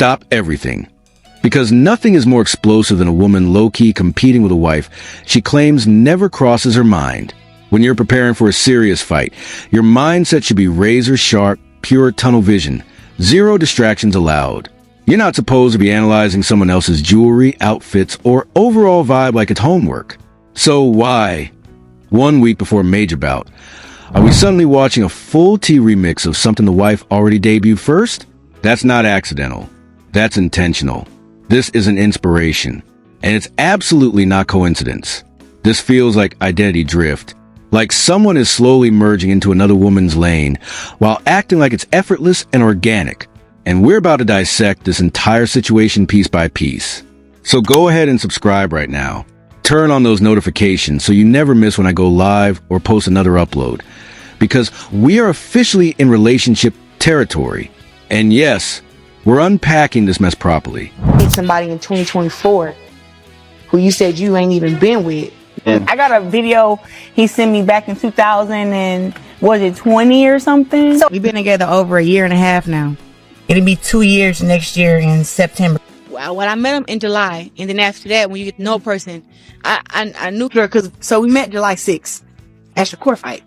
Stop everything. Because nothing is more explosive than a woman low-key competing with a wife she claims never crosses her mind. When you're preparing for a serious fight, your mindset should be razor-sharp, pure tunnel vision. Zero distractions allowed. You're not supposed to be analyzing someone else's jewelry, outfits, or overall vibe like it's homework. So why, 1 week before a major bout, are we suddenly watching a full T remix of something the wife already debuted first? That's not accidental. That's intentional. This is an inspiration. And it's absolutely not coincidence. This feels like identity drift. Like someone is slowly merging into another woman's lane while acting like it's effortless and organic. And we're about to dissect this entire situation piece by piece. So go ahead and subscribe right now. Turn on those notifications so you never miss when I go live or post another upload. Because we are officially in relationship territory. And yes, we're unpacking this mess properly. Meet somebody in 2024 who you said you ain't even been with. I got a video he sent me back in 2000 and was it 20 or something? So we've been together over a year and a half now. It'll be 2 years next year in September. Well, when I met him in July, and then after that, when you get to know a person, I knew her so we met July 6th. That's the court fight.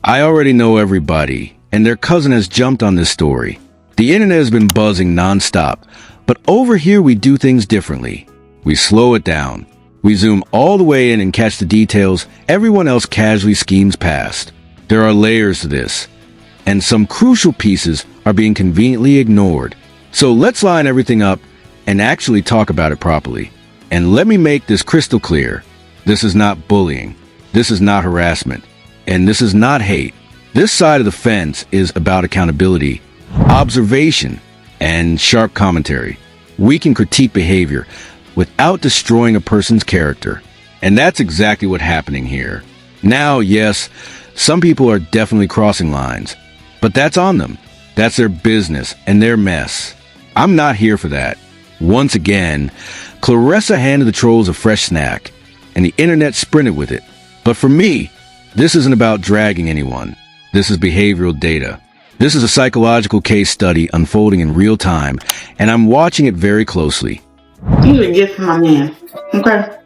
I already know everybody, and their cousin has jumped on this story. The internet has been buzzing nonstop, but over here we do things differently. We slow it down. We zoom all the way in and catch the details everyone else casually schemes past. There are layers to this, and some crucial pieces are being conveniently ignored. So let's line everything up and actually talk about it properly. And let me make this crystal clear. This is not bullying. This is not harassment. And this is not hate. This side of the fence is about accountability, observation, and sharp commentary. We can critique behavior without destroying a person's character. And that's exactly what's happening here. Now, yes, some people are definitely crossing lines, but that's on them. That's their business and their mess. I'm not here for that. Once again, Claressa handed the trolls a fresh snack, and the internet sprinted with it. But for me, this isn't about dragging anyone. This is behavioral data. This is a psychological case study unfolding in real time, and I'm watching it very closely. Here's a gift from my man, okay?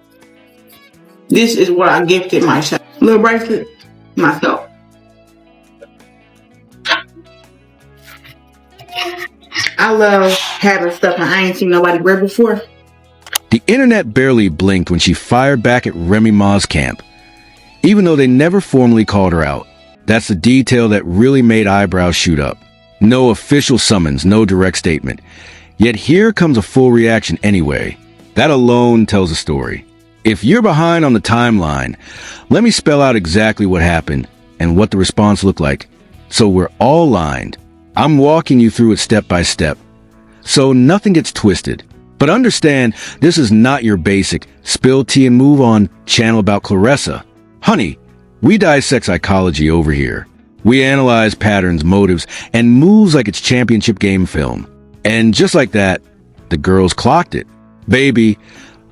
This is what I gifted myself. Little bracelet, myself. I love having stuff I ain't seen nobody wear before. The internet barely blinked when she fired back at Remy Ma's camp, even though they never formally called her out. That's the detail that really made eyebrows shoot up. No official summons, no direct statement. Yet here comes a full reaction anyway. That alone tells a story. If you're behind on the timeline, let me spell out exactly what happened and what the response looked like, so we're all lined. I'm walking you through it step by step, so nothing gets twisted. But understand, this is not your basic spill tea and move on channel about Claressa. Honey, we dissect psychology over here. We analyze patterns, motives, and moves like it's championship game film. And just like that, the girls clocked it. Baby,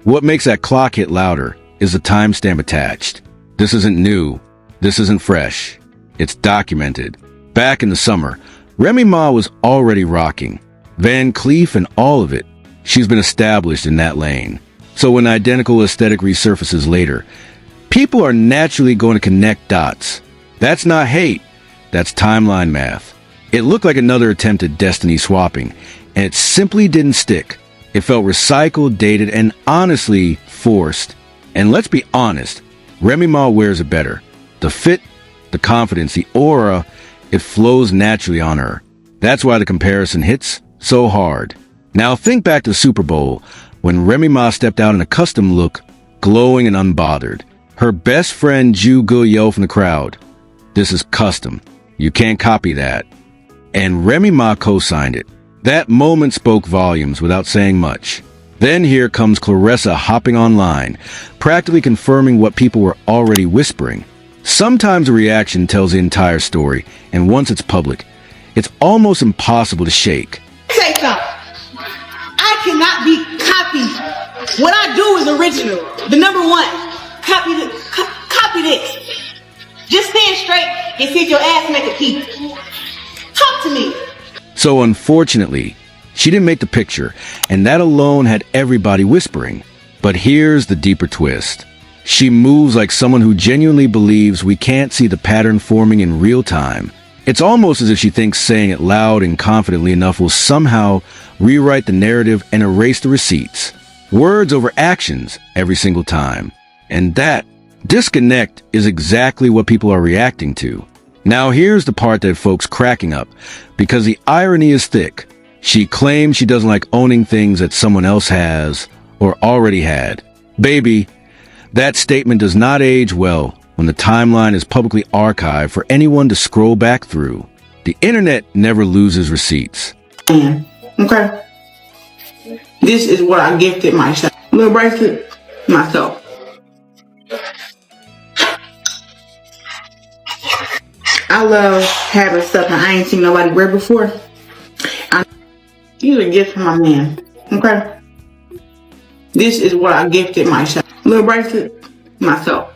what makes that clock hit louder is the timestamp attached. This isn't new. This isn't fresh. It's documented. Back in the summer, Remy Ma was already rocking. Van Cleef and all of it. She's been established in that lane. So when identical aesthetic resurfaces later, people are naturally going to connect dots. That's not hate. That's timeline math. It looked like another attempt at destiny swapping, and it simply didn't stick. It felt recycled, dated, and honestly forced. And let's be honest, Remy Ma wears it better. The fit, the confidence, the aura, it flows naturally on her. That's why the comparison hits so hard. Now think back to the Super Bowl, when Remy Ma stepped out in a custom look, glowing and unbothered. Her best friend Ju Gu yelled from the crowd, "This is custom. You can't copy that." And Remy Ma co-signed it. That moment spoke volumes without saying much. Then here comes Claressa hopping online, practically confirming what people were already whispering. Sometimes a reaction tells the entire story, and once it's public, it's almost impossible to shake. Say something. I cannot be copied. What I do is original. The number one. Copy this. Just stand straight and see if your ass make a peep. Talk to me. So unfortunately, She didn't make the picture, and that alone had everybody whispering. But here's the deeper twist. She moves like someone who genuinely believes we can't see the pattern forming in real time. It's almost as if she thinks saying it loud and confidently enough will somehow rewrite the narrative and erase the receipts. Words over actions every single time. And that disconnect is exactly what people are reacting to. Now here's the part that folks cracking up, because the irony is thick. She claims she doesn't like owning things that someone else has or already had. Baby, that statement does not age well when the timeline is publicly archived for anyone to scroll back through. The internet never loses receipts. Okay. This is what I gifted myself. Little bracelet, myself. I love having stuff that I ain't seen nobody wear before. These are gifts from my man. Okay. This is what I gifted myself. Little bracelet, myself.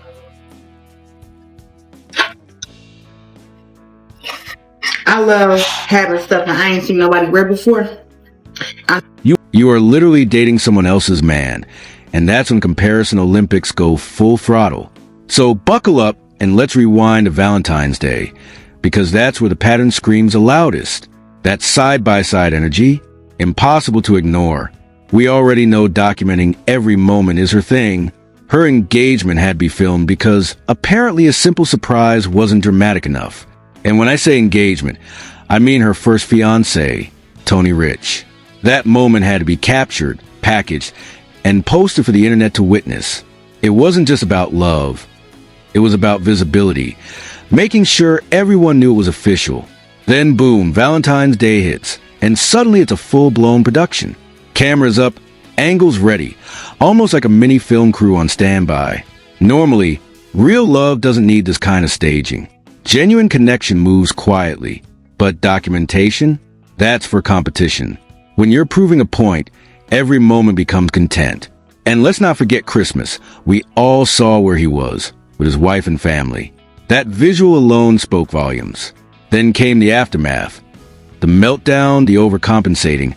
I love having stuff that I ain't seen nobody wear before. You are literally dating someone else's man, and that's when comparison Olympics go full throttle. So buckle up and let's rewind to Valentine's Day, because that's where the pattern screams the loudest. That side-by-side energy, impossible to ignore. We already know documenting every moment is her thing. Her engagement had to be filmed because apparently a simple surprise wasn't dramatic enough. And when I say engagement, I mean her first fiancé, Tony Rich. That moment had to be captured, packaged, and posted for the internet to witness. It wasn't just about love. It was about visibility, making sure everyone knew it was official. Then boom, Valentine's Day hits, and suddenly it's a full-blown production. Cameras up, angles ready, almost like a mini film crew on standby. Normally, real love doesn't need this kind of staging. Genuine connection moves quietly, but documentation? That's for competition. When you're proving a point, every moment becomes content. And let's not forget Christmas. We all saw where he was, with his wife and family. That visual alone spoke volumes. Then came the aftermath. The meltdown, the overcompensating.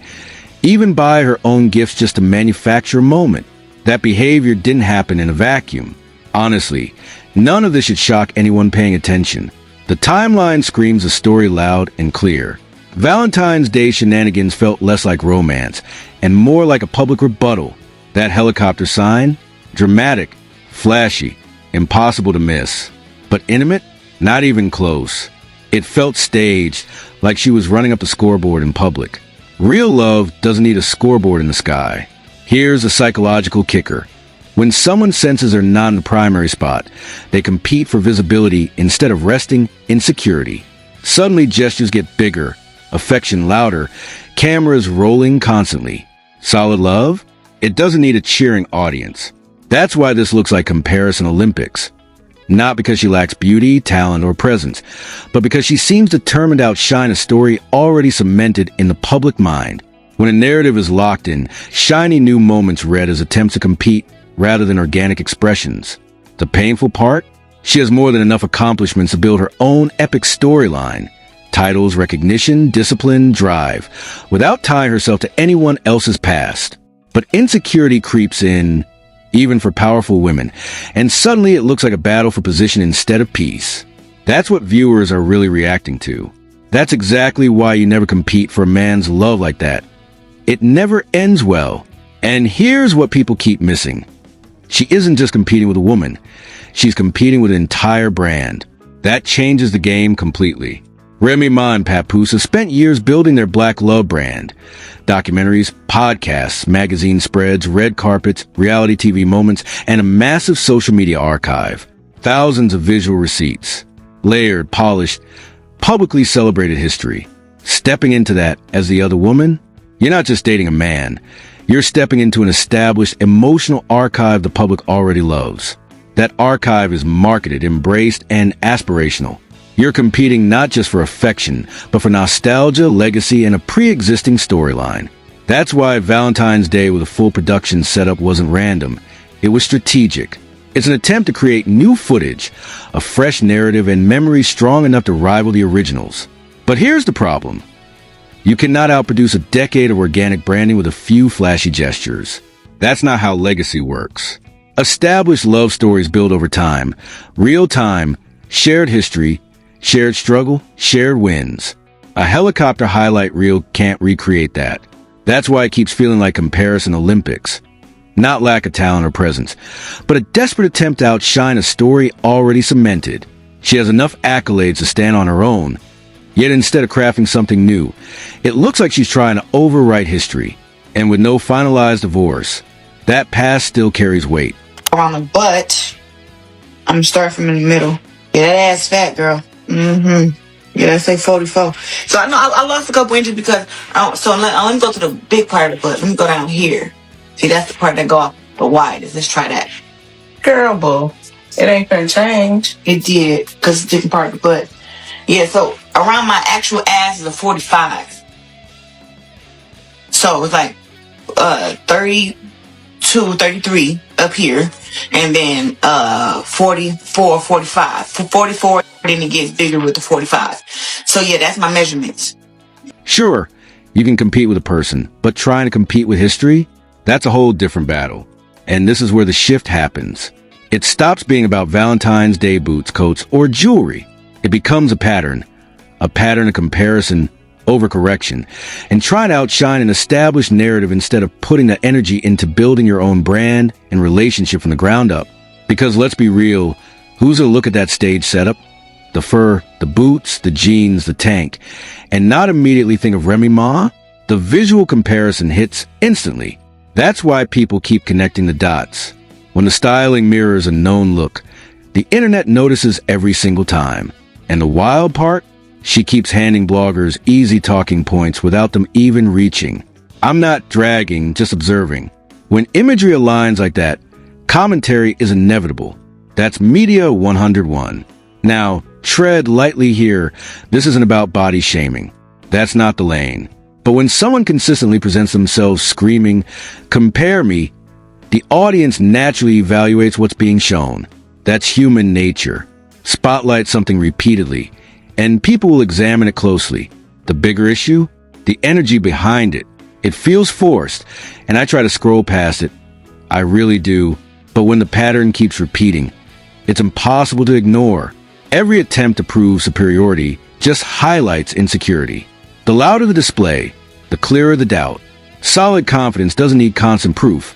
Even buy her own gifts just to manufacture a moment. That behavior didn't happen in a vacuum. Honestly, none of this should shock anyone paying attention. The timeline screams the story loud and clear. Valentine's Day shenanigans felt less like romance and more like a public rebuttal. That helicopter sign? Dramatic, flashy, impossible to miss. But intimate? Not even close. It felt staged, like she was running up the scoreboard in public. Real love doesn't need a scoreboard in the sky. Here's a psychological kicker. When someone senses they're not in the primary spot, they compete for visibility instead of resting in security. Suddenly gestures get bigger, affection louder, cameras rolling constantly. Solid love? It doesn't need a cheering audience. That's why this looks like comparison Olympics. Not because she lacks beauty, talent, or presence, but because she seems determined to outshine a story already cemented in the public mind. When a narrative is locked in, shiny new moments read as attempts to compete rather than organic expressions. The painful part? She has more than enough accomplishments to build her own epic storyline. Titles, recognition, discipline, drive, without tying herself to anyone else's past. But insecurity creeps in, even for powerful women, and suddenly it looks like a battle for position instead of peace. That's what viewers are really reacting to. That's exactly why you never compete for a man's love like that. It never ends well. And here's what people keep missing. She isn't just competing with a woman. She's competing with an entire brand. That changes the game completely. Remy Ma and Papoose have spent years building their black love brand. Documentaries, podcasts, magazine spreads, red carpets, reality TV moments, and a massive social media archive. Thousands of visual receipts. Layered, polished, publicly celebrated history. Stepping into that as the other woman? You're not just dating a man. You're stepping into an established emotional archive the public already loves. That archive is marketed, embraced, and aspirational. You're competing not just for affection, but for nostalgia, legacy, and a pre-existing storyline. That's why Valentine's Day with a full production setup wasn't random. It was strategic. It's an attempt to create new footage, a fresh narrative, and memories strong enough to rival the originals. But here's the problem. You cannot outproduce a decade of organic branding with a few flashy gestures. That's not how legacy works. Established love stories build over time. Real time, shared history, shared struggle, shared wins. A helicopter highlight reel can't recreate that. That's why it keeps feeling like comparison Olympics. Not lack of talent or presence, but a desperate attempt to outshine a story already cemented. She has enough accolades to stand on her own. Yet instead of crafting something new, it looks like she's trying to overwrite history. And with no finalized divorce, that past still carries weight. Around the butt, I'm gonna start from in the middle. Yeah, that ass fat, girl. Mm-hmm. Yeah, let's say 44. So I know I lost a couple inches because, let me go to the big part of the butt. Let me go down here. See, that's the part that go off the widest. Let's try that. Girl, boo. It ain't gonna change. It did, because it's a different part of the butt. Yeah, so around my actual ass is a 45. So it's like 32, 33 up here, and then 44, 45. For 44, then it gets bigger with the 45. So yeah, that's my measurements. Sure, you can compete with a person, but trying to compete with history? That's a whole different battle. And this is where the shift happens. It stops being about Valentine's Day boots, coats, or jewelry. It becomes a pattern of comparison, overcorrection, and trying to outshine an established narrative instead of putting the energy into building your own brand and relationship from the ground up. Because let's be real, who's gonna look at that stage setup? The fur, the boots, the jeans, the tank, and not immediately think of Remy Ma? The visual comparison hits instantly. That's why people keep connecting the dots. When the styling mirrors a known look, the internet notices every single time. And the wild part? She keeps handing bloggers easy talking points without them even reaching. I'm not dragging, just observing. When imagery aligns like that, commentary is inevitable. That's Media 101. Now, tread lightly here. This isn't about body shaming. That's not the lane. But when someone consistently presents themselves screaming, "Compare me," the audience naturally evaluates what's being shown. That's human nature. Spotlight something repeatedly, and people will examine it closely. The bigger issue? The energy behind it. It feels forced, and I try to scroll past it. I really do. But when the pattern keeps repeating, it's impossible to ignore. Every attempt to prove superiority just highlights insecurity. The louder the display, the clearer the doubt. Solid confidence doesn't need constant proof.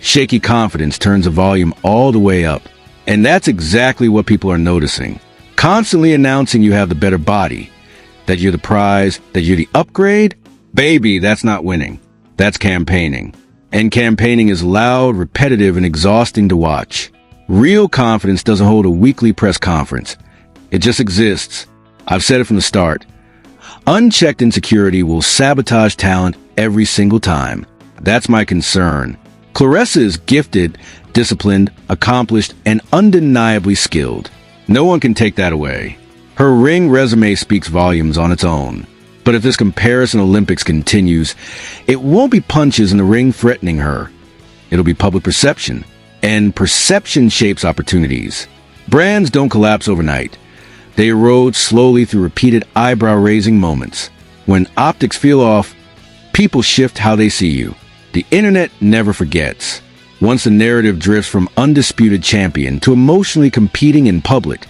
Shaky confidence turns the volume all the way up. And that's exactly what people are noticing. Constantly announcing you have the better body, that you're the prize, that you're the upgrade. Baby, that's not winning. That's campaigning. And campaigning is loud, repetitive, and exhausting to watch. Real confidence doesn't hold a weekly press conference. It just exists. I've said it from the start. Unchecked insecurity will sabotage talent every single time. That's my concern. Claressa is gifted, disciplined, accomplished, and undeniably skilled. No one can take that away. Her ring resume speaks volumes on its own. But if this comparison Olympics continues, it won't be punches in the ring threatening her. It'll be public perception. And perception shapes opportunities. Brands don't collapse overnight. They erode slowly through repeated eyebrow-raising moments. When optics feel off, people shift how they see you. The internet never forgets. Once the narrative drifts from undisputed champion to emotionally competing in public,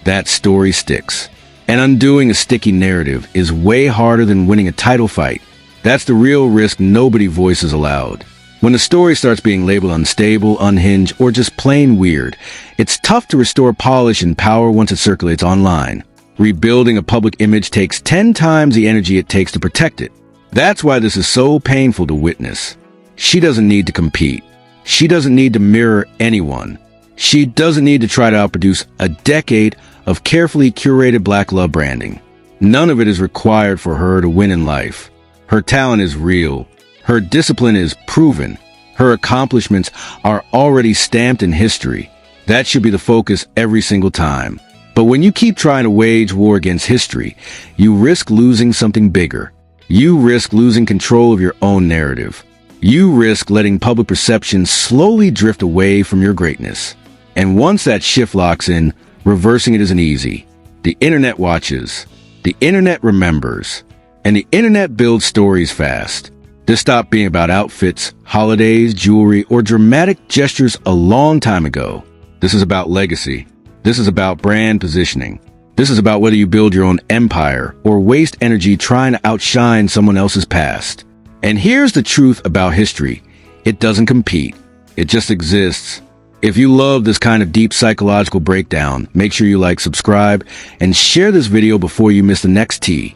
that story sticks. And undoing a sticky narrative is way harder than winning a title fight. That's the real risk nobody voices aloud. When the story starts being labeled unstable, unhinged, or just plain weird, it's tough to restore polish and power once it circulates online. Rebuilding a public image takes 10 times the energy it takes to protect it. That's why this is so painful to witness. She doesn't need to compete. She doesn't need to mirror anyone. She doesn't need to try to outproduce a decade of carefully curated Black love branding. None of it is required for her to win in life. Her talent is real. Her discipline is proven. Her accomplishments are already stamped in history. That should be the focus every single time. But when you keep trying to wage war against history, you risk losing something bigger. You risk losing control of your own narrative. You risk letting public perception slowly drift away from your greatness. And once that shift locks in, reversing it isn't easy. The internet watches. The internet remembers. And the internet builds stories fast. This stopped being about outfits, holidays, jewelry, or dramatic gestures a long time ago. This is about legacy. This is about brand positioning. This is about whether you build your own empire or waste energy trying to outshine someone else's past. And here's the truth about history. It doesn't compete. It just exists. If you love this kind of deep psychological breakdown, make sure you like, subscribe, and share this video before you miss the next tea.